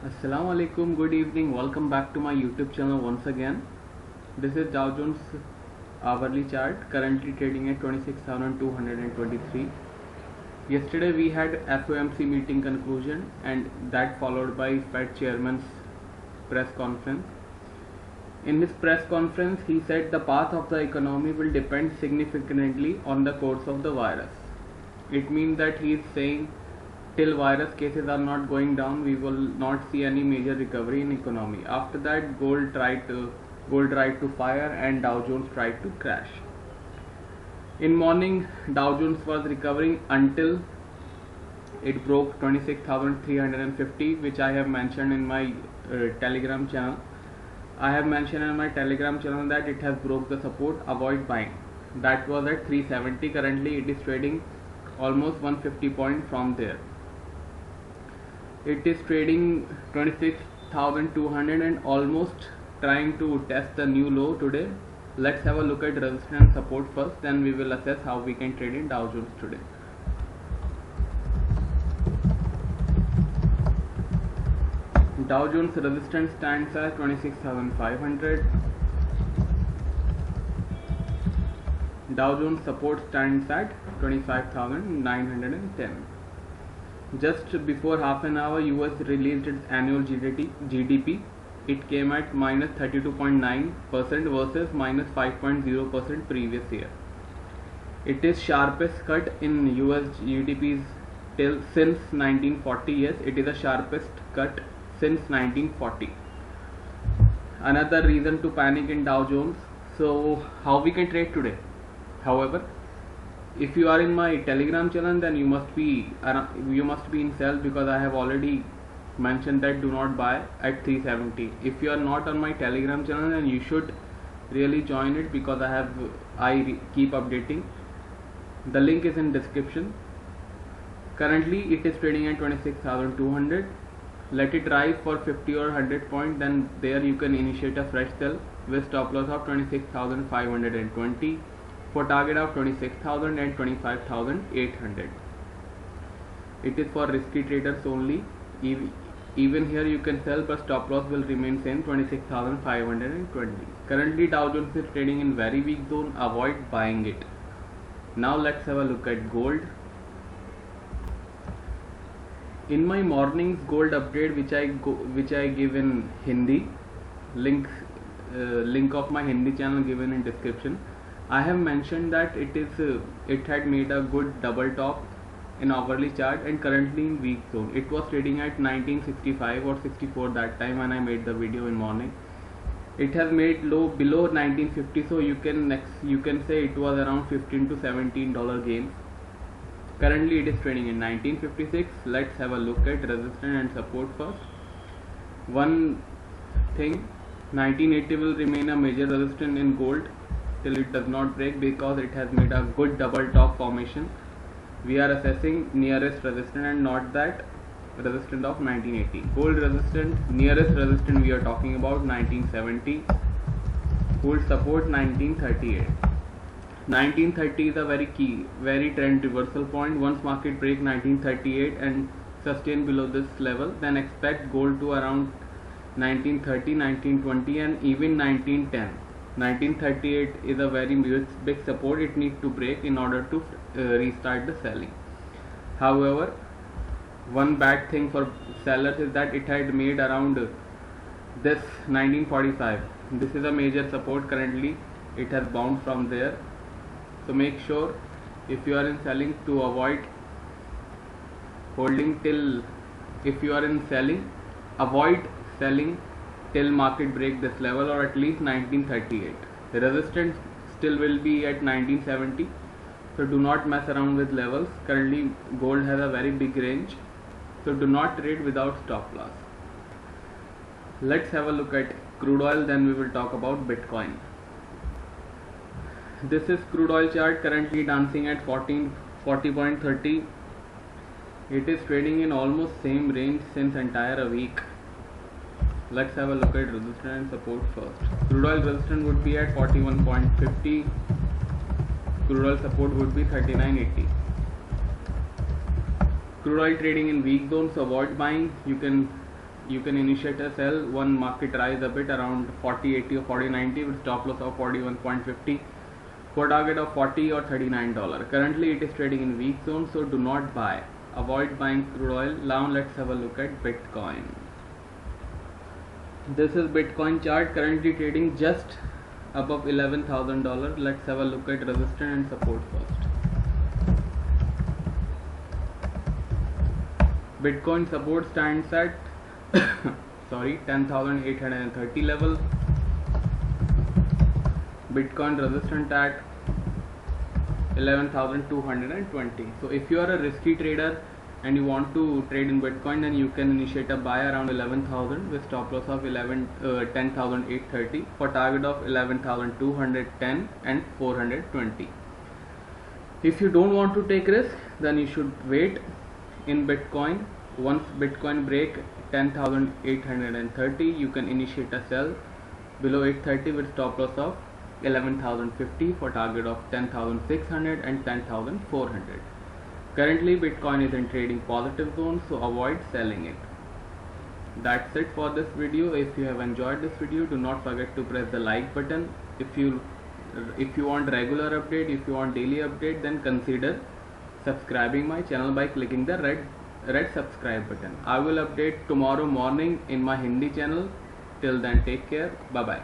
Assalamu alaikum, good evening, welcome back to my YouTube channel once again. This is Dow Jones hourly chart, currently trading at 26,223. Yesterday we had FOMC meeting conclusion and that followed by Fed chairman's press conference. In his press conference he said the path of the economy will depend significantly on the course of the virus. It means that he is saying till virus cases are not going down, we will not see any major recovery in economy. After that, gold tried to fire and Dow Jones tried to crash. In morning, Dow Jones was recovering until it broke 26,350, which I have mentioned in my Telegram channel. I have mentioned in my Telegram channel that it has broke the support, avoid buying. That was at 370. Currently, it is trading almost 150 points from there. It is trading 26,200 and almost trying to test the new low today. Let's have a look at resistance and support first, then we will assess how we can trade in Dow Jones today. Dow Jones resistance stands at 26,500. Dow Jones support stands at 25,910. Just before half an hour, US released its annual GDP. It came at minus 32.9% versus minus 5.0% previous year. It is sharpest cut in US GDP's since 1940. Yes, it is the sharpest cut since 1940. Another reason to panic in Dow Jones. So how we can trade today? However, if you are in my Telegram channel, then you must be in sell, because I have already mentioned that do not buy at 370. If you are not on my Telegram channel, then you should really join it, because I keep updating. The link is in description. Currently it is trading at 26,200. Let it rise for 50 or 100 points, then there you can initiate a fresh sell with stop loss of 26,520. for target of 26,000 and 25,800. It is for risky traders only. Even here you can sell, but stop loss will remain same, 26,520. Currently Dow Jones is trading in very weak zone. Avoid buying it. Now let's have a look at gold. In my morning's gold update, which I give in Hindi, link of my Hindi channel given in description, I have mentioned that it had made a good double top in hourly chart and currently in weak zone. It was trading at 1965 or 64 that time when I made the video in morning. It has made low below 1950, so you can say it was around $15 to $17 gains. Currently it is trading in 1956. Let's have a look at resistance and support first. One thing, 1980 will remain a major resistance in gold till it does not break, because it has made a good double top formation. We are assessing nearest resistance and not that resistance of 1980. Gold resistance, nearest resistance we are talking about 1970. Gold support 1938. 1930 is a very trend reversal point. Once market break 1938 and sustain below this level, then expect gold to around 1930, 1920 and even 1910. 1938 is a very big support. It needs to break in order to restart the selling. However, one bad thing for sellers is that it had made around this 1945. This is a major support. Currently it has bounced from there, so make sure if you are in selling to avoid holding till, if you are in selling, avoid selling till market break this level or at least 1938. The resistance still will be at 1970, so do not mess around with levels. Currently gold has a very big range, so do not trade without stop loss. Let's have a look at crude oil, then we will talk about Bitcoin. This is crude oil chart, currently dancing at 40.30. It is trading in almost same range since entire week. Let's have a look at resistance and support first. Crude oil resistance would be at 41.50. Crude oil support would be 39.80. Crude oil trading in weak zones, so avoid buying. You can you can initiate a sell one market rise a bit around 40.80 or 40.90 with stop loss of 41.50 for target of $40 or $39. Currently it is trading in weak zone, so do not buy. Avoid buying crude oil. Now let's have a look at Bitcoin. This is Bitcoin chart, currently trading just above $11,000. Let's have a look at resistance and support first. Bitcoin support stands at 10,830 level. Bitcoin resistance at 11,220. So if you are a risky trader and you want to trade in Bitcoin, then you can initiate a buy around 11,000 with stop loss of 10,830 for target of 11,210 and 420. If you don't want to take risk, then you should wait in Bitcoin. Once Bitcoin break 10,830, you can initiate a sell below 830 with stop loss of 11,050 for target of 10,600 and 10,400. Currently Bitcoin is in trading positive zone, so avoid selling it. That's it for this video. If you have enjoyed this video, do not forget to press the like button. If you want regular update, if you want daily update, then consider subscribing my channel by clicking the red subscribe button. I will update tomorrow morning in my Hindi channel. Till then, take care. Bye bye.